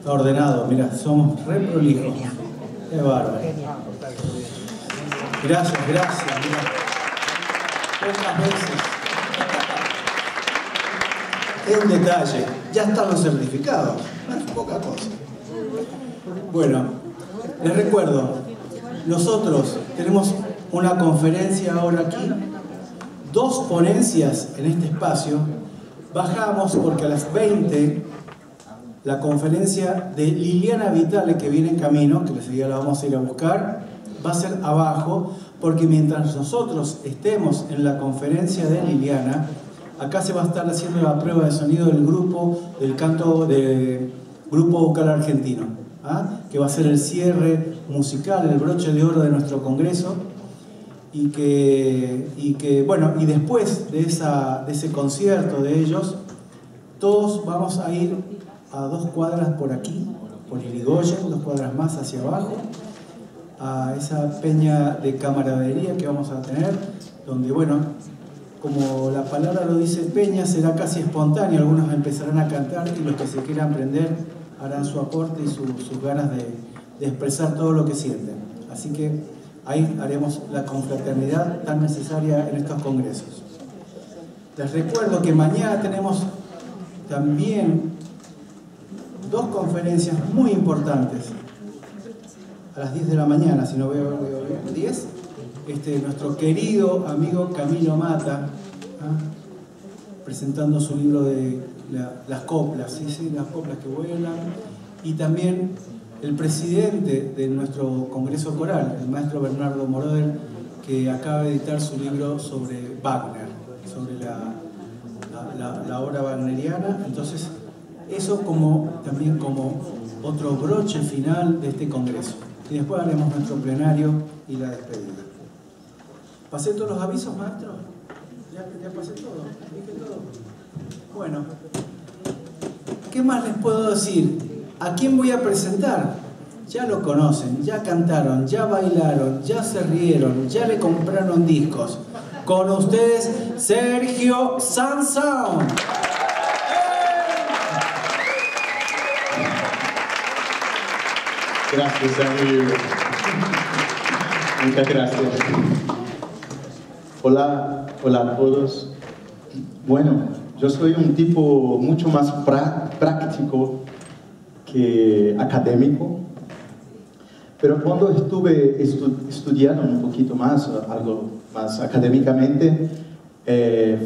Está ordenado, mira, somos re prolijos. Qué bárbaro. Gracias, gracias. Mira. Pocas veces. Es un detalle. Ya están los certificados. No es poca cosa. Bueno, les recuerdo, nosotros tenemos una conferencia ahora aquí, 2 ponencias en este espacio. Bajamos porque a las 20 la conferencia de Liliana Vitale, que viene en camino, que enseguida la vamos a ir a buscar, va a ser abajo, porque mientras nosotros estemos en la conferencia de Liliana, acá se va a estar haciendo la prueba de sonido del grupo, del canto del grupo vocal argentino, que va a ser el cierre musical, el broche de oro de nuestro congreso, y bueno, y después de ese concierto de ellos, todos vamos a ir a 2 cuadras por aquí, por Irigoyen, 2 cuadras más hacia abajo, a esa peña de camaradería que vamos a tener, donde, bueno, como la palabra lo dice, peña, será casi espontáneo, algunos empezarán a cantar y los que se quieran aprender harán su aporte y sus ganas de expresar todo lo que sienten. Así que ahí haremos la confraternidad tan necesaria en estos congresos. Les recuerdo que mañana tenemos también 2 conferencias muy importantes. A las 10 de la mañana, si no veo bien, 10. Nuestro querido amigo Camilo Mata, presentando su libro de las coplas, ¿sí? Las coplas que vuelan. Y también el presidente de nuestro congreso coral, el maestro Bernardo Moroder, que acaba de editar su libro sobre Wagner, sobre la obra wagneriana. Entonces, eso también como otro broche final de este congreso. Y después haremos nuestro plenario y la despedida. ¿Pasé todos los avisos, maestro? ¿Ya pasé todo? ¿Dije todo? Bueno, ¿qué más les puedo decir? ¿A quién voy a presentar? Ya lo conocen, ya cantaron, ya bailaron, ya se rieron, ya le compraron discos. Con ustedes, Sergio Sansón. Gracias, amigo. Muchas gracias. Hola a todos. Bueno, yo soy un tipo mucho más práctico que académico, pero cuando estuve estudiando un poquito más, algo más académicamente,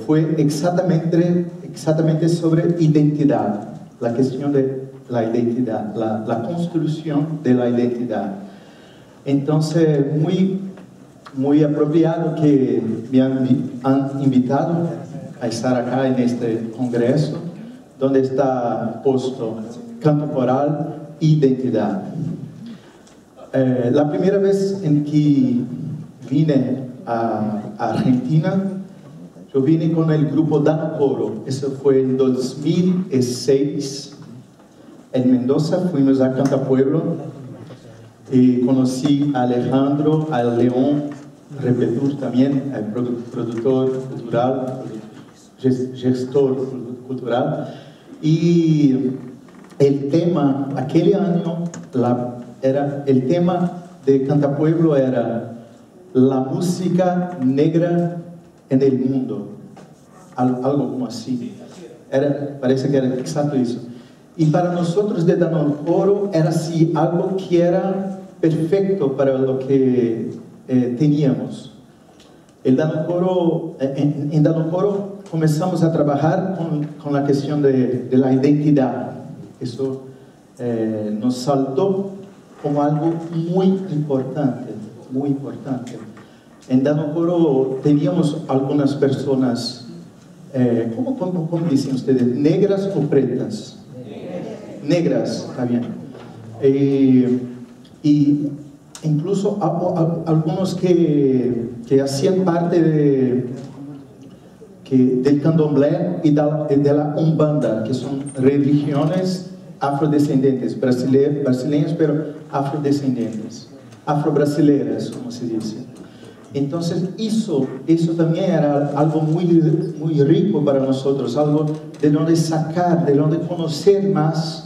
fue exactamente sobre identidad, la cuestión de la identidad, la construcción de la identidad. Entonces, muy apropiado que me han invitado a estar acá en este congreso, donde está puesto canto coral, identidad. La primera vez en que vine a Argentina, yo vine con el grupo Dano Coro. Eso fue en 2006. En Mendoza fuimos a Cantapueblo y conocí a Alejandro, a León, Repetur también, el productor cultural, gestor cultural. Y el tema, aquel año, el tema de Cantapueblo era la música negra en el mundo, algo como así. Parece que era exacto eso. Y para nosotros de Dano Coro era así algo que era perfecto para lo que teníamos. En Dano Coro comenzamos a trabajar con la cuestión de la identidad. Eso nos saltó como algo muy importante, muy importante. En Dano Coro teníamos algunas personas, ¿cómo dicen ustedes? ¿Negras o pretas? Negras, está bien. Y incluso algunos que hacían parte del candomblé y de la umbanda, que son religiones afrodescendentes, brasileñas, pero afrodescendentes, afrobrasileiras, como se dice. Entonces, eso también era algo muy rico para nosotros, algo de donde sacar, de donde conocer más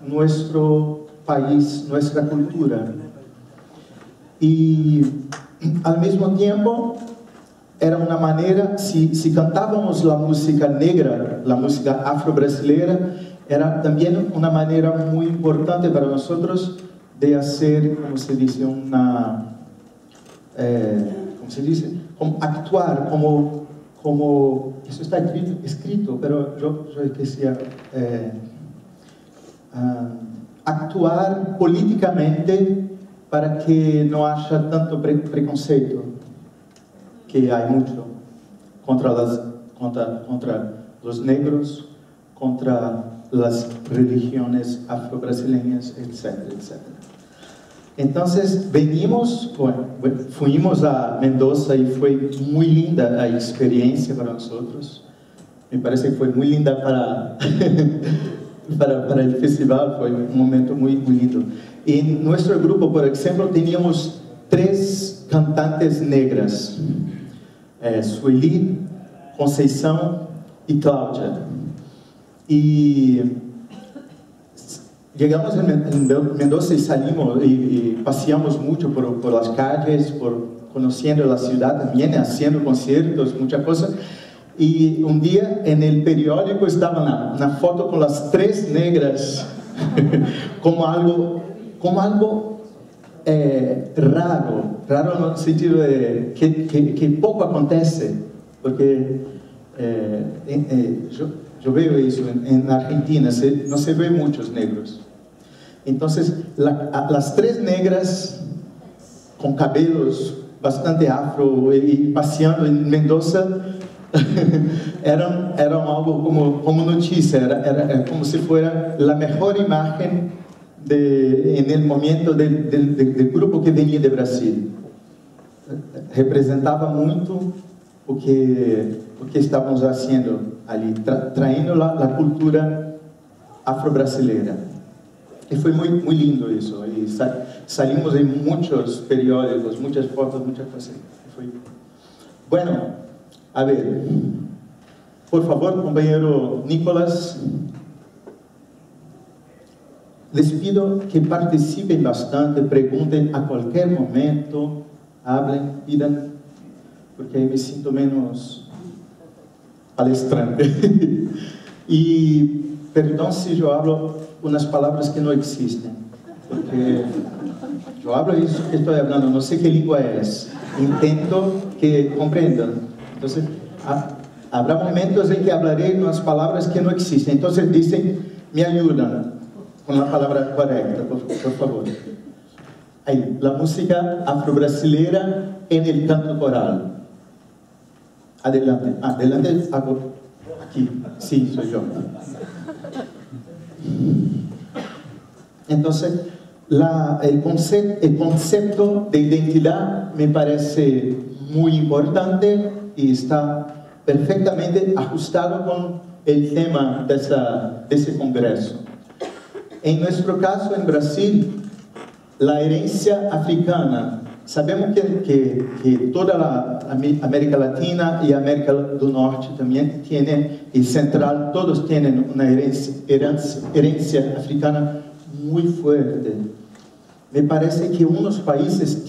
nuestro país, nuestra cultura. Y al mismo tiempo era una manera, si cantábamos la música negra, la música afro-brasileira, era también una manera muy importante para nosotros de hacer, como se dice, como actuar, como eso está escrito, pero yo decía, actuar políticamente para que no haya tanto preconceito, que hay mucho, contra los negros, contra las religiones afro-brasileñas, etcétera, etcétera. Entonces fuimos a Mendoza y fue muy linda la experiencia para nosotros. Me parece que fue muy linda para el festival, fue un momento muy, muy lindo. En nuestro grupo, por ejemplo, teníamos 3 cantantes negras, Sueli, Conceição y Cláudia. Y llegamos en Mendoza y salimos y paseamos mucho por las calles, conociendo la ciudad también, haciendo conciertos, muchas cosas. Y un día en el periódico estaba una foto con las 3 negras, como algo raro en el sentido de que poco acontece, porque yo veo eso en Argentina, no se ve muchos negros. Entonces, las 3 negras con cabellos bastante afro y paseando en Mendoza eran algo como noticia, era como si fuera la mejor imagen en el momento del grupo que venía de Brasil. Representaba mucho o que estávamos haciendo ali, trayendo la cultura afro-brasileira. Y fue muy, muy lindo eso. Y salimos en muchos periódicos, muchas fotos, muchas cosas. Bueno, a ver, por favor, compañero Nicolás, les pido que participen bastante, pregunten a cualquier momento, hablen, pidan, porque ahí me siento menos palestrante. Y perdón si yo hablo unas palabras que no existen, porque yo hablo eso que estoy hablando, no sé qué lengua es, intento que comprendan. Entonces, habrá momentos en que hablaré unas palabras que no existen, entonces dicen, me ayudan con la palabra correcta, por favor. Ahí, la música afro-brasileira en el canto coral. Adelante, adelante, hago aquí, sí, soy yo. Entonces, el concepto de identidad me parece muy importante y está perfectamente ajustado con el tema de ese congreso. En nuestro caso, en Brasil, la herencia africana, sabemos que toda la América Latina y América del Norte también tiene, y Central, todos tienen una herencia africana muy fuerte. Me parece que unos países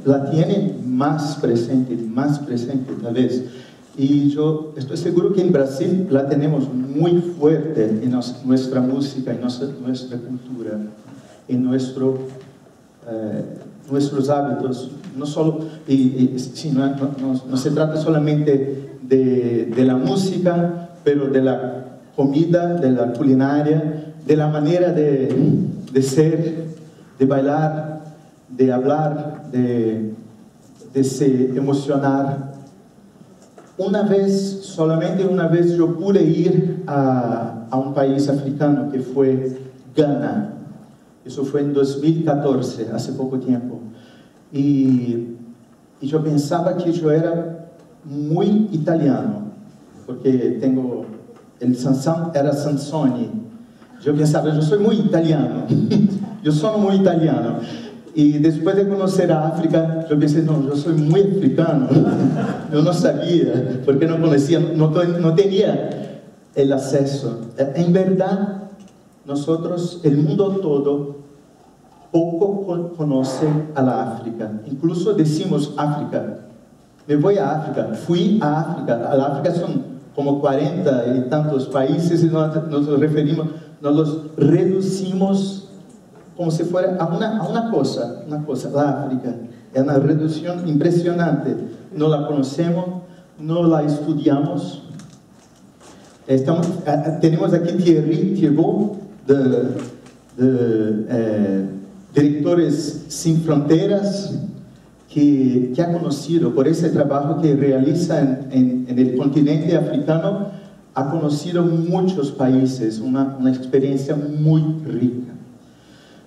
la tienen más presente tal vez. Y yo estoy seguro que en Brasil la tenemos muy fuerte en nuestra música, en nuestra cultura, en nuestros hábitos. No solo, no se trata solamente de la música, pero de la comida, de la culinaria, de la manera de ser, de bailar, de hablar, de se emocionar. Solamente una vez yo pude ir a un país africano que fue Ghana. Eso fue en 2014, hace poco tiempo. Y yo pensaba que yo era muy italiano, porque el Sansão era Sansoni. Yo pensaba, yo soy muy italiano, yo soy muy italiano. Y después de conocer a África, yo pensé, no, yo soy muy africano. Yo no sabía, porque no conocía, no tenía el acceso. En verdad, nosotros, el mundo todo, poco conoce a la África. Incluso decimos África. Me voy a África, fui a África. A la África son como 40 y tantos países y nos referimos, nos los reducimos como si fuera a una cosa, la África. Es una reducción impresionante. No la conocemos, no la estudiamos. Tenemos aquí Thierry Thibault, Directores Sin Fronteras, que ha conocido, por ese trabajo que realiza en el continente africano, ha conocido muchos países, una experiencia muy rica.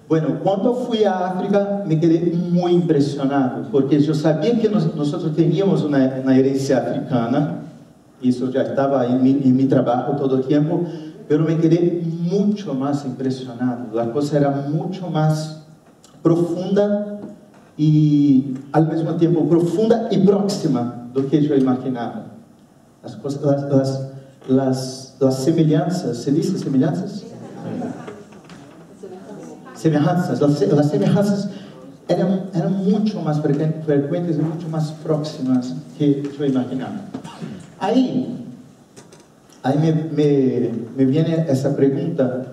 Bueno, cuando fui a África me quedé muy impresionado, porque yo sabía que nosotros teníamos una herencia africana, y eso ya estaba en mi trabajo todo el tiempo, pero me quedé mucho más impresionado. La cosa era mucho más profunda y al mismo tiempo profunda y próxima de lo que yo imaginaba. Las semejanzas, ¿se dice semejanzas? Semejanzas. Las semejanzas eran mucho más frecuentes y mucho más próximas que yo imaginaba. Ahí me viene esa pregunta.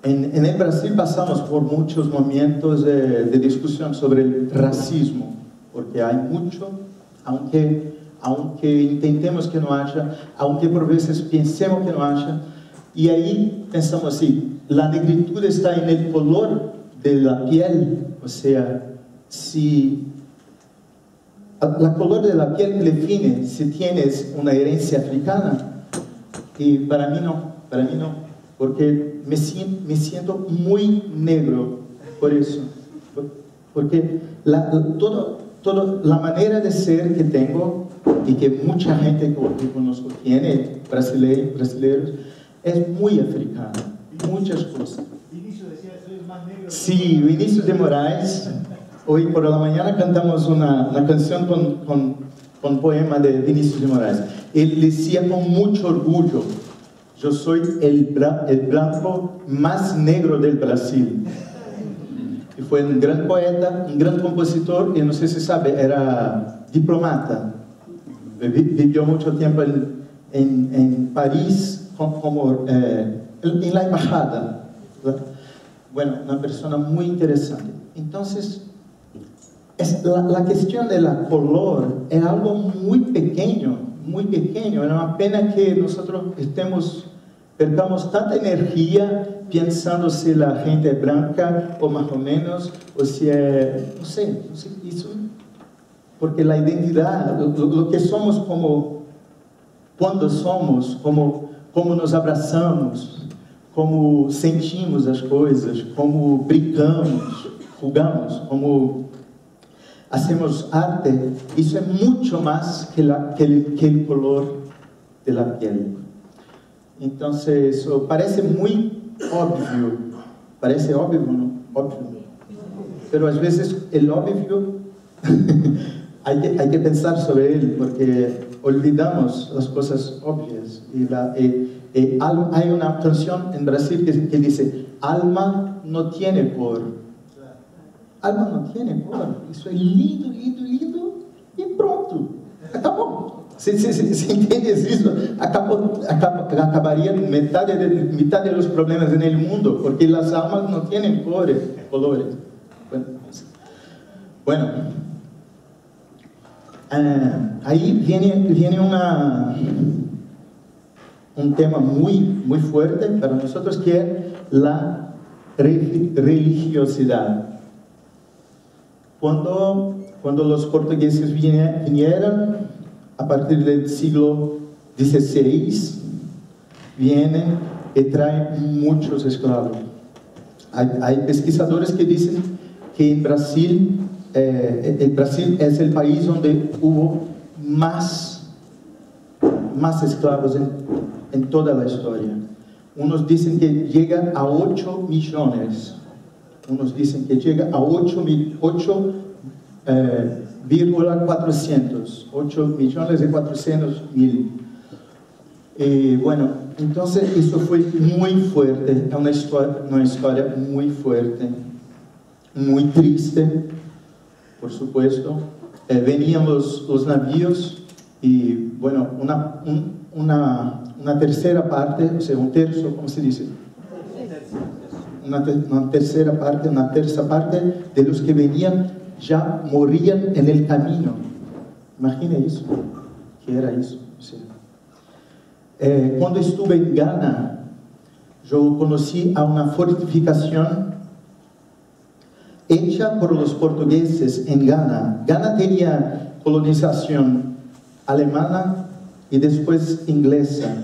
En el Brasil pasamos por muchos momentos de discusión sobre el racismo, porque hay mucho, aunque intentemos que no haya, aunque por veces pensemos que no haya, y ahí pensamos así, la negritud está en el color de la piel, o sea, si la color de la piel define si tienes una herencia africana, y para mí no, porque me siento muy negro por eso, porque toda la manera de ser que tengo y que mucha gente que conozco tiene, brasileños, es muy africana, muchas cosas. Vinicius decía, soy más negro. Sí, Vinicius de Moraes. Hoy por la mañana cantamos una canción con poema de Vinicius de Moraes. Él decía con mucho orgullo: yo soy el blanco más negro del Brasil. Y fue un gran poeta, un gran compositor, y no sé si sabe, era diplomata. Vivió mucho tiempo en París en la embajada. Bueno, una persona muy interesante. Entonces, la cuestión de la color es algo muy pequeño. Es una pena que nosotros perdamos tanta energía pensando si la gente es blanca o más o menos, o si es, no sé, eso, porque la identidad, lo que somos, cuando somos, como nos abrazamos, como sentimos as coisas, como brincamos, jugamos, como hacemos arte, isso é muito mais que el color de la piel. Então, parece muito óbvio, ¿no? Óbvio. Pero às vezes el óbvio hay que pensar sobre él, porque olvidamos las cosas obvias. Hay una canción en Brasil que dice: alma no tiene cor. Alma no tiene cor. Eso es lindo, lindo, lindo y pronto. Acabó. Si entiendes eso, acabaría mitad de los problemas en el mundo, porque las almas no tienen colores. Bueno, ahí viene un tema muy fuerte para nosotros, que es la religiosidad. Cuando los portugueses vinieron, a partir del siglo XVI, vienen y traen muchos esclavos. Hay pesquisadores que dicen que en Brasil, el Brasil es el país donde hubo más esclavos en toda la historia. Unos dicen que llega a 8 millones. Unos dicen que llega a 8,400,000. Bueno, entonces eso fue muy fuerte, una historia muy fuerte, muy triste, por supuesto. Venían los navíos y, bueno, una tercera parte, o sea, un tercio, ¿cómo se dice? Una tercera parte, una tercera parte de los que venían ya morían en el camino. Imagina eso, ¿qué era eso? O sea, cuando estuve en Ghana, yo conocí a una fortificación hecha por los portugueses en Ghana. Ghana tenía colonización alemana y después inglesa,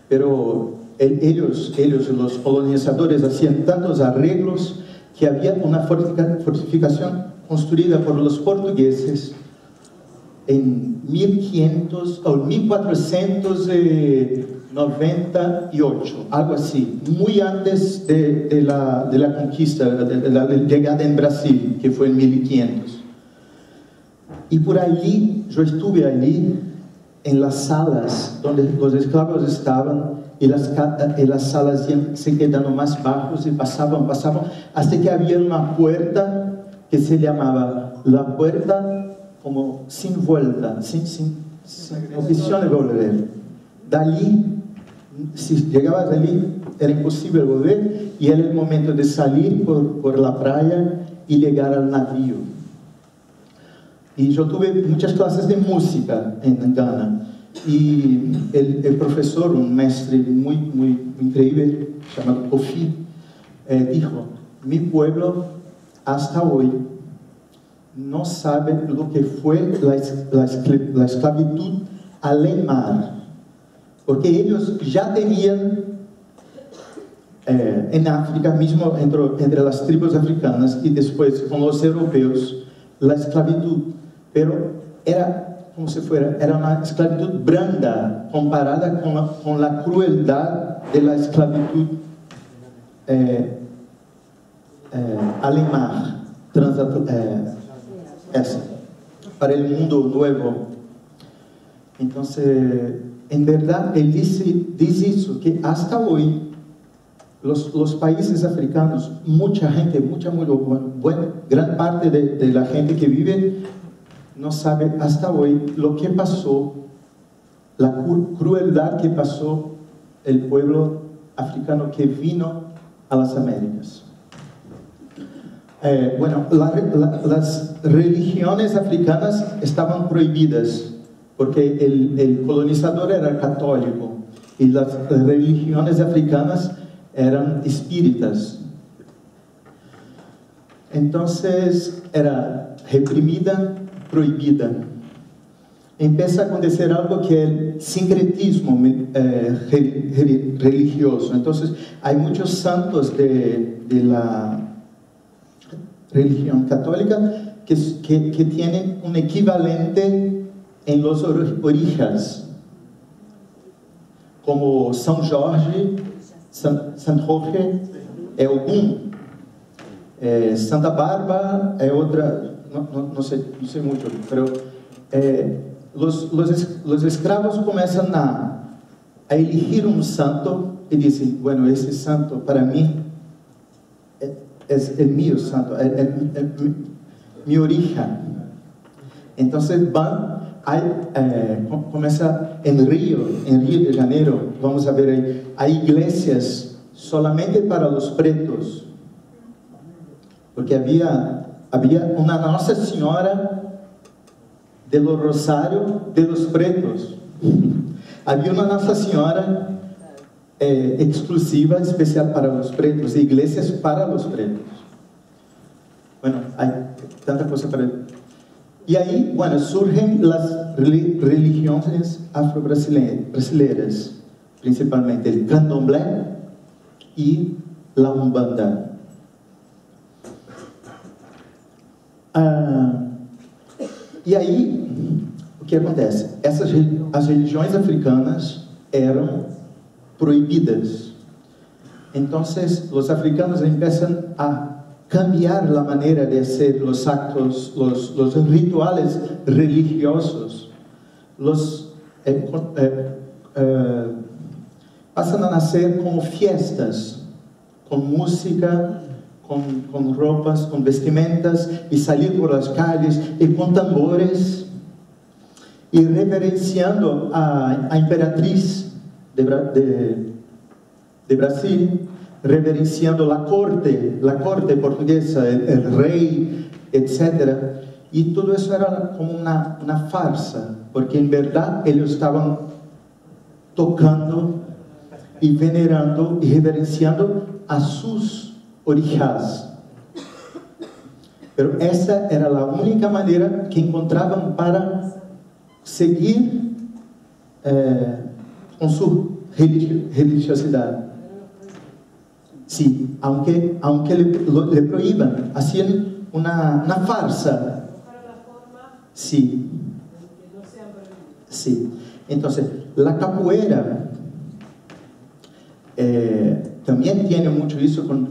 pero ellos, los colonizadores, hacían tantos arreglos que había una fortificación construida por los portugueses en 1500 o 1498, algo así, muy antes de la conquista, de la llegada en Brasil, que fue en 1500. Y por allí, yo estuve allí, en las salas donde los esclavos estaban, y las salas iban se quedando más bajos y pasaban, hasta que había una puerta que se llamaba la puerta como sin vuelta, sin opción de volver. Dallí, si llegabas allí, era imposible volver, y era el momento de salir por la playa y llegar al navío. Y yo tuve muchas clases de música en Ghana, y el profesor, un maestro muy increíble, llamado Kofi, dijo: mi pueblo hasta hoy no sabe lo que fue la esclavitud al mar, porque ellos ya tenían en África, mismo entre las tribus africanas y después con los europeos, la esclavitud, pero era como si fuera, era una esclavitud blanda comparada con la crueldad de la esclavitud al mar, para el mundo nuevo. Entonces, en verdad, él dice eso, que hasta hoy los países africanos, mucha gente, gran parte de la gente que vive no sabe hasta hoy lo que pasó, la crueldad que pasó el pueblo africano que vino a las Américas. Bueno, las religiones africanas estaban prohibidas porque el colonizador era católico y las religiones africanas eran espíritas. Entonces era reprimida, prohibida. Empieza a acontecer algo que es el sincretismo religioso. Entonces hay muchos santos de la religión católica que tienen un equivalente en los orígenes, como São Jorge, San Jorge é Ogum, Santa Bárbara é outra, não sei muito, pero los escravos começam a elegir um santo e dizem: bueno, esse santo para mim es el mío santo, mi origen. Entonces comienza en Río de Janeiro, vamos a ver ahí, hay iglesias solamente para los pretos, porque había una Nossa Senhora de los Rosario de los pretos, había una Nossa Senhora exclusiva, especial para los pretos, iglesias para los pretos. Bueno, hay tanta cosa para... Y ahí, bueno, surgen las religiones afro-brasileras, principalmente el candomblé y la umbanda. E aí, o que acontece? As religiões africanas eram prohibidas. Entonces, los africanos empiezan a cambiar la manera de hacer los actos, los rituales religiosos. pasan a nacer como fiestas, con música, con ropas, con vestimentas, y salir por las calles y con tambores, y reverenciando a imperatriz de Brasil, reverenciando la corte portuguesa, el rey, etc. Y todo eso era como una farsa, porque en verdad ellos estaban tocando y venerando y reverenciando a sus orixás. Pero esa era la única manera que encontraban para seguir con su religiosidad. Sí, aunque le prohíban, hacían una farsa. Sí. Sí. Entonces, la capoeira también tiene mucho eso con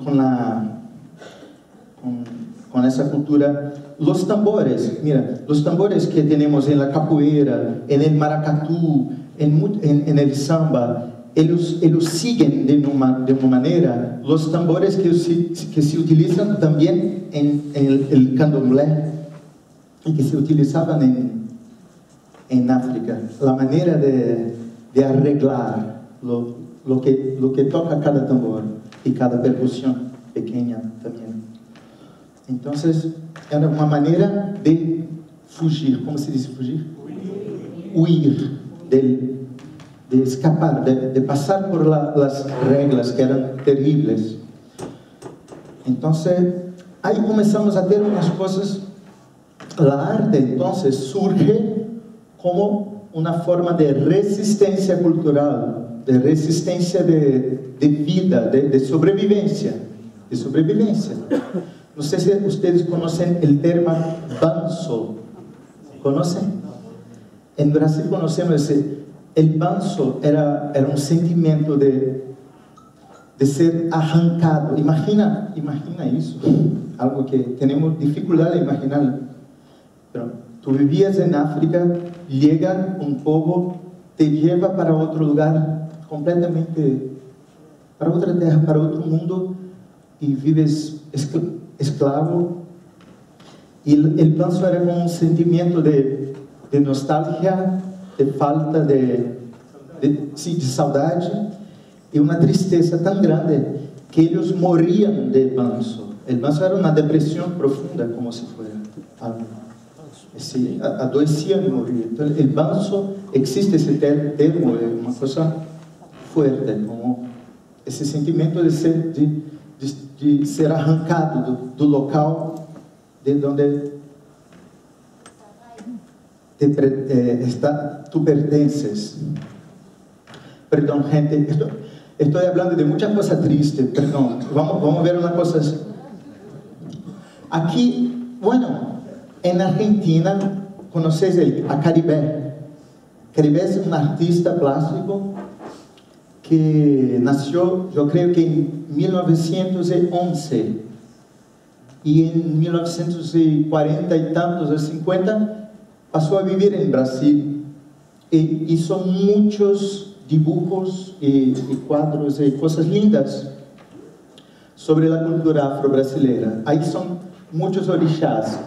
esa cultura. Los tambores, mira, los tambores que tenemos en la capoeira, en el maracatú, en el samba, ellos siguen de una manera los tambores que se utilizan también en el candomblé y que se utilizaban en África. La manera de arreglar lo que toca cada tambor y cada percusión pequeña también. Entonces, era una manera de fugir. ¿Cómo se dice fugir? Huir de escapar, de pasar por las reglas que eran terribles. Entonces, ahí comenzamos a ver unas cosas. La arte entonces surge como una forma de resistencia cultural, de resistencia de vida, de sobrevivencia. No sé si ustedes conocen el término banzo. ¿Conocen? En Brasil conocemos el banzo, era un sentimiento de ser arrancado. Imagina eso, algo que tenemos dificultad de imaginar. Pero tú vivías en África, llega un povo, te lleva para otro lugar, completamente, para otra tierra, para otro mundo, y vives esclavo. Y el banzo era como un sentimiento de nostalgia, de falta de saudade, y una tristeza tan grande que ellos morían de banzo. El banzo era una depresión profunda, como si fuera algo. Sí, adoecían y morían. Entonces, el banzo, existe ese termo, es una cosa fuerte, como ese sentimiento de ser arrancado do local de donde tú pertences. Perdón, gente, estoy hablando de muchas cosas tristes, perdón. Vamos a ver una cosa. Aquí, bueno, en Argentina, ¿conocéis a Caribe? Caribe es un artista plástico que nació, yo creo que en 1911, y en 1940 y tantos, 50, pasó a vivir en Brasil e hizo muchos dibujos y cuadros y cosas lindas sobre la cultura afro-brasileira. Ahí son muchos orixás.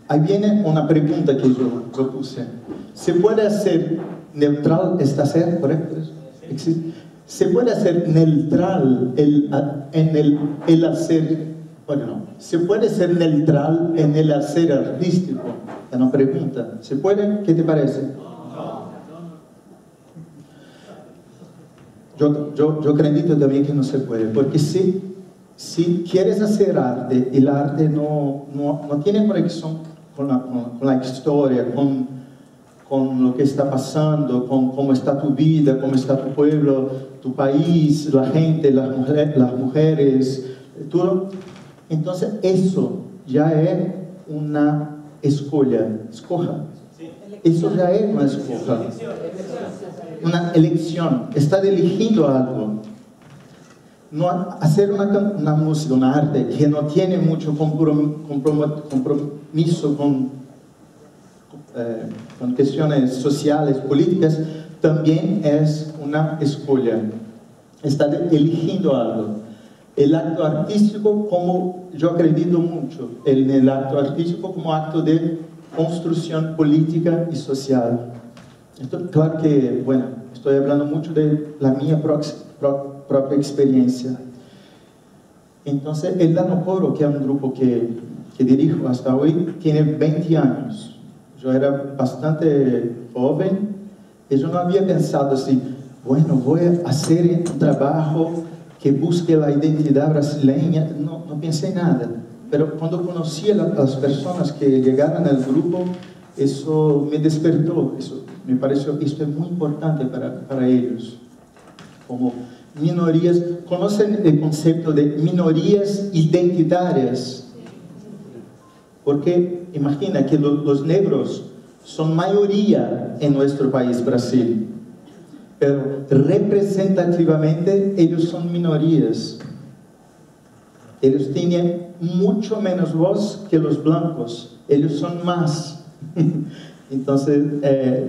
Ahí viene una pregunta que yo puse. ¿Se puede hacer neutral esta ser, correcto? ¿Se puede hacer neutral en el hacer? Bueno, no. ¿Se puede ser neutral en el hacer artístico? Es una pregunta. ¿Se puede? ¿Qué te parece? Yo acredito también que no se puede, porque si quieres hacer arte, el arte no tiene conexión con la historia, con lo que está pasando, con cómo está tu vida, cómo está tu pueblo, tu país, la gente, las mujeres, todo. Entonces eso ya es una escoja. Eso ya es una escoja. Una elección. Está eligiendo algo. no hacer una música, una arte que no tiene mucho compromiso con cuestiones sociales, políticas, también es una escolha. Está eligiendo algo. El acto artístico, como yo acredito mucho en el acto artístico como acto de construcción política y social. Esto, claro que, bueno, estoy hablando mucho de la mía propia experiencia. Entonces, el Dano Coro, que es un grupo que dirijo hasta hoy, tiene 20 años. Yo era bastante joven y yo no había pensado así, bueno, voy a hacer un trabajo que busque la identidad brasileña. No pensé nada. Pero cuando conocí a las personas que llegaron al grupo, eso me despertó. Eso me pareció, esto es muy importante para ellos. Como minorías, ¿conocen el concepto de minorías identitarias? Porque imagina que los negros son mayoría en nuestro país, Brasil. Pero representativamente ellos son minorías. Ellos tienen mucho menos voz que los blancos. Ellos son más. Entonces,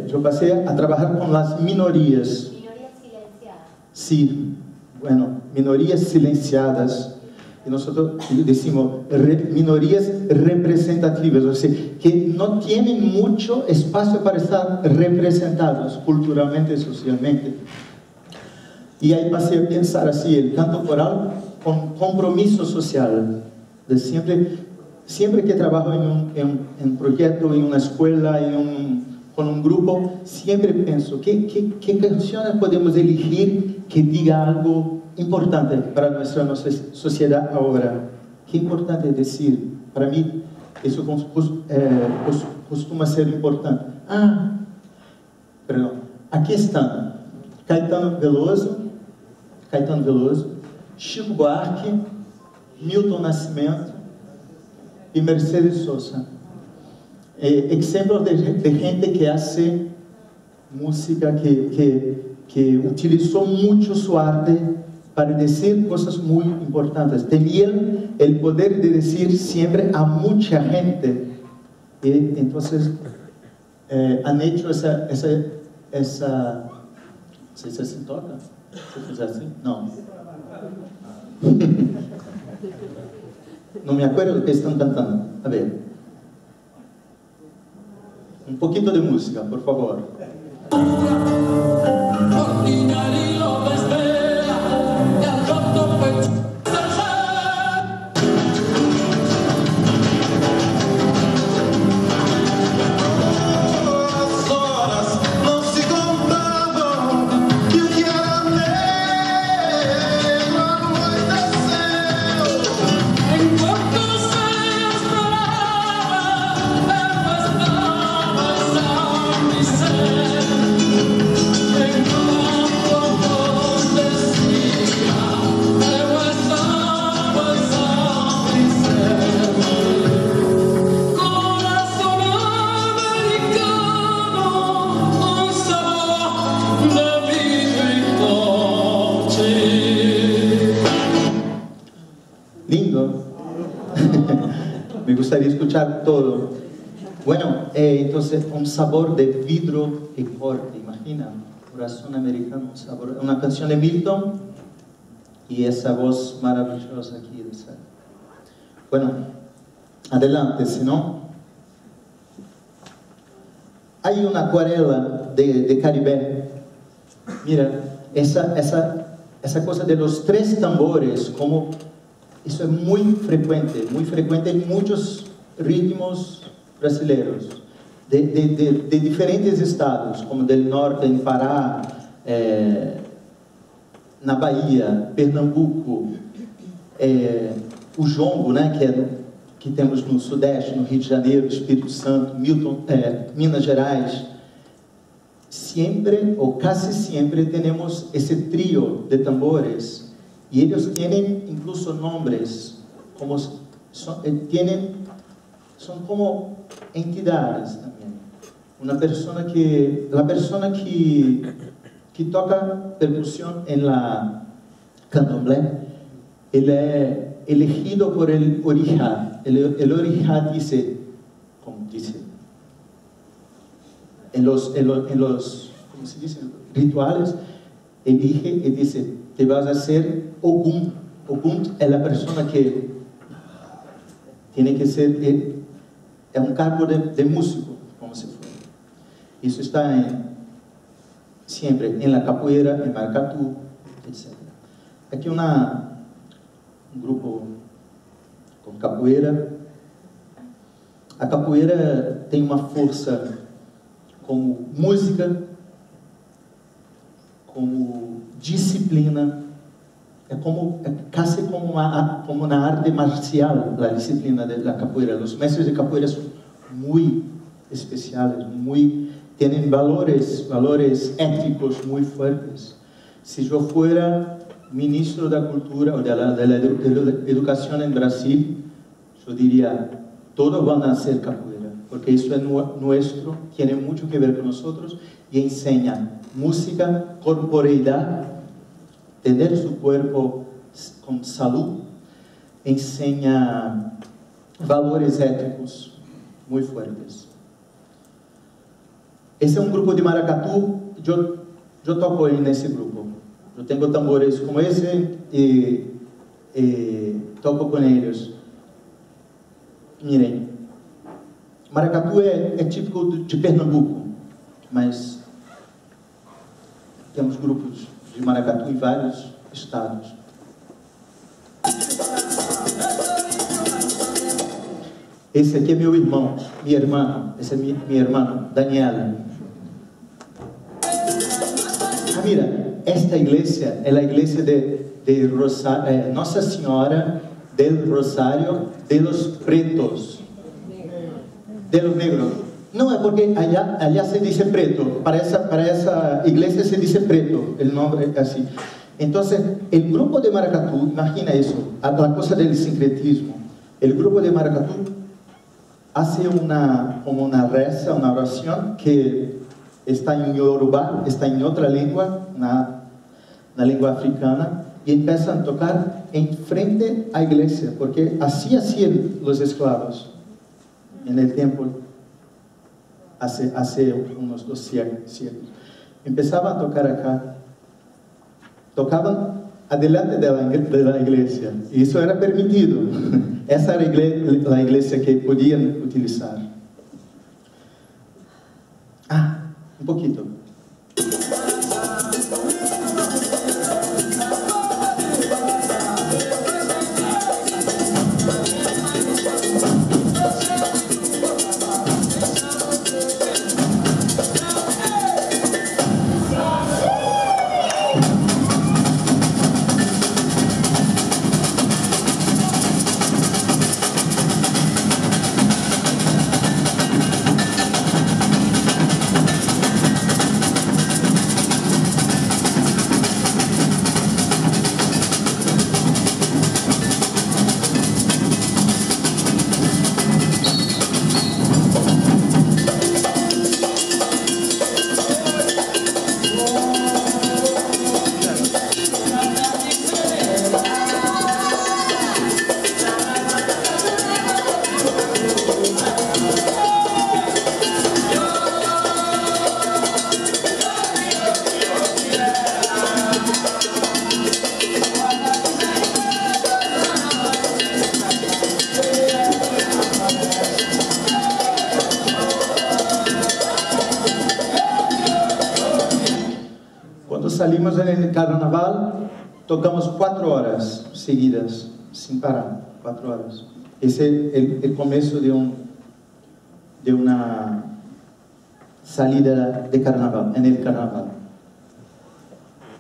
yo pasé a trabajar con las minorías. ¿Minorías silenciadas? Sí, bueno, minorías silenciadas. Y nosotros decimos minorías representativas, o sea, que no tienen mucho espacio para estar representados culturalmente y socialmente. Y ahí pasé a pensar así, el canto coral con compromiso social. De siempre que trabajo en un proyecto, en una escuela, con un grupo, siempre pienso, ¿qué canciones podemos elegir que diga algo importante para nuestra sociedad ahora? ¿Qué importante decir? Para mí, eso costuma ser importante. Perdón. Aquí están Caetano Veloso, Chico Buarque, Milton Nascimento y Mercedes Sosa. Ejemplos de gente que hace música, que utilizó mucho su arte para decir cosas muy importantes. Tenían el poder de decir siempre a mucha gente. Y entonces han hecho esa no sé si así toca. ¿Se así? No. No me acuerdo lo que están cantando. A ver. Un poquito de música, por favor. Lindo. Me gustaría escuchar todo. Bueno, entonces un sabor de vidrio y corte, imagina, corazón americano, un sabor, una canción de Milton y esa voz maravillosa aquí. Bueno, adelante, si no. Hay una acuarela de Caribe. Mira, esa cosa de los tres tambores, como eso es muy frecuente en muchos ritmos brasileños, de diferentes estados, como del norte, en Pará, na Bahia, Pernambuco, o jongo, né, que temos no Sudeste, no Rio de Janeiro, Espírito Santo, Minas Gerais. Siempre o casi siempre tenemos ese trío de tambores y ellos tienen incluso nombres, como son como entidades también. La persona que toca percusión en la candomblé Él es elegido por el Orijá. El Orijá dice, como dice, en los ¿cómo se dice? Rituales, elige y dice, te vas a hacer Ogún. Ogún es la persona que tiene que ser, es un cargo de músico, como se fuera. Eso está siempre en la capoeira, en maracatu, etc. Aquí un grupo com capoeira. A capoeira tem uma força como música, como disciplina, é quase como na arte marcial, a disciplina da capoeira. Os mestres de capoeira são muito especiais, têm valores éticos muito fortes. Se eu fuera ministro da Cultura ou da Educação em Brasil, eu diria, todos vão a ser capoeira, porque isso é nosso, tem muito que ver com nós e ensina música, corporeidade, ter seu corpo com saúde, ensina valores éticos muito fortes. Esse é um grupo de maracatu, eu toco nesse grupo. Eu tenho tambores como esse e toco com eles. Mirem, maracatu é típico de Pernambuco, mas temos grupos de maracatu em vários estados. Esse aqui é meu irmão, minha irmã, essa é minha irmã, Daniela. Ah, mira, esta igreja é a igreja de Rosário, Nossa Senhora del Rosário de los Pretos, de los Negros. Não, é porque allá se diz preto, para essa igreja se diz preto, o nome é assim. Então, o grupo de maracatu, imagina isso, a coisa do sincretismo. O grupo de maracatu hace como una reza, una oración que está en Yoruba, está en otra lengua, na lengua africana, y empiezan a tocar en frente a la iglesia, porque así hacían los esclavos en el tiempo, hace unos 2 siglos. Empezaban a tocar acá, tocaban adelante de la iglesia, y eso era permitido. Essa era a igreja que podiam utilizar. Um pouquinho. Salimos no carnaval, tocamos 4 horas seguidas, sem parar, 4 horas. Esse é o começo de uma salida de carnaval, en el carnaval.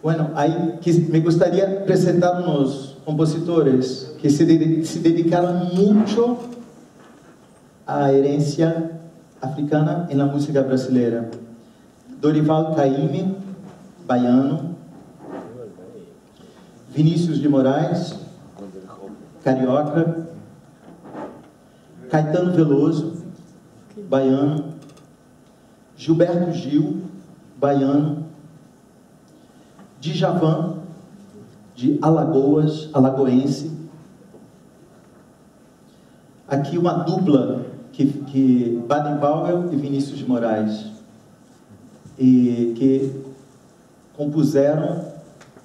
Bueno, aí me gostaria de apresentar uns compositores que se dedicaram muito à herência africana na música brasileira. Dorival Caymmi, baiano. Vinícius de Moraes, carioca. Caetano Veloso, baiano. Gilberto Gil, baiano. Djavan, de Alagoas, alagoense. Aqui uma dupla que Baden Powell e Vinícius de Moraes, e que compuseram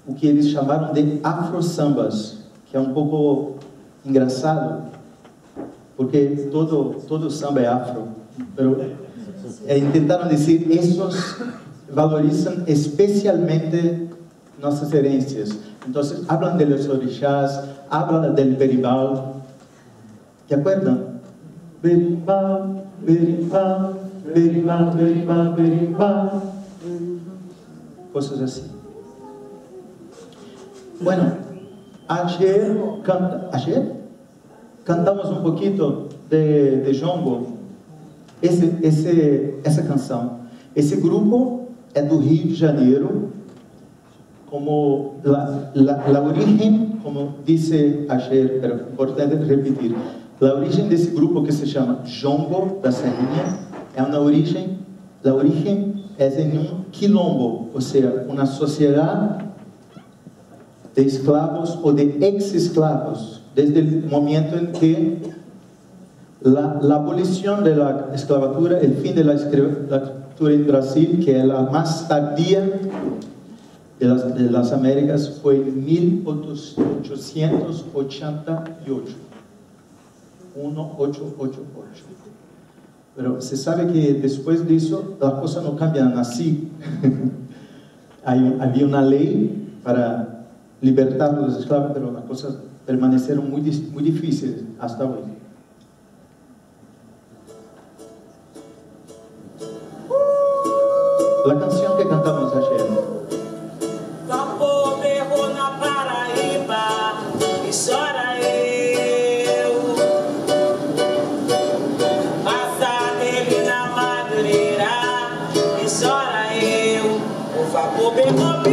o que eles chamaram de afro-sambas, que é um pouco engraçado, porque todo samba é afro, pero tentaram dizer, esses valorizam especialmente nossas herências. Então, hablam de los orixás, hablan del berimbau. ¿Te acuerdan? Berimbau, berimbau, berimbau, berimbau, berimbau. Cosas así. Bueno, ayer cantamos un poquito de Jongo, essa canção. Esse grupo é do Rio de Janeiro, como la origen, como disse ayer, pero importante repetir, a origem desse grupo que se chama Jongo da Serrinha é uma origem, a origem é em um quilombo, ou seja, uma sociedade de esclavos ou de ex-esclavos, desde o momento em que a abolição da escravatura, o fim da escravatura em Brasil, que é a mais tardia de las Américas, foi em 1888. 1888. Pero você sabe que depois disso, a coisa não cambia assim. Havia uma lei para libertar os escravos, mas as coisas permaneceram muito difíceis até hoje. A canção que cantamos ayer. Vapor berrou na Paraíba e chora eu. Passa dele na Madureira e chora eu. O vapor berrou,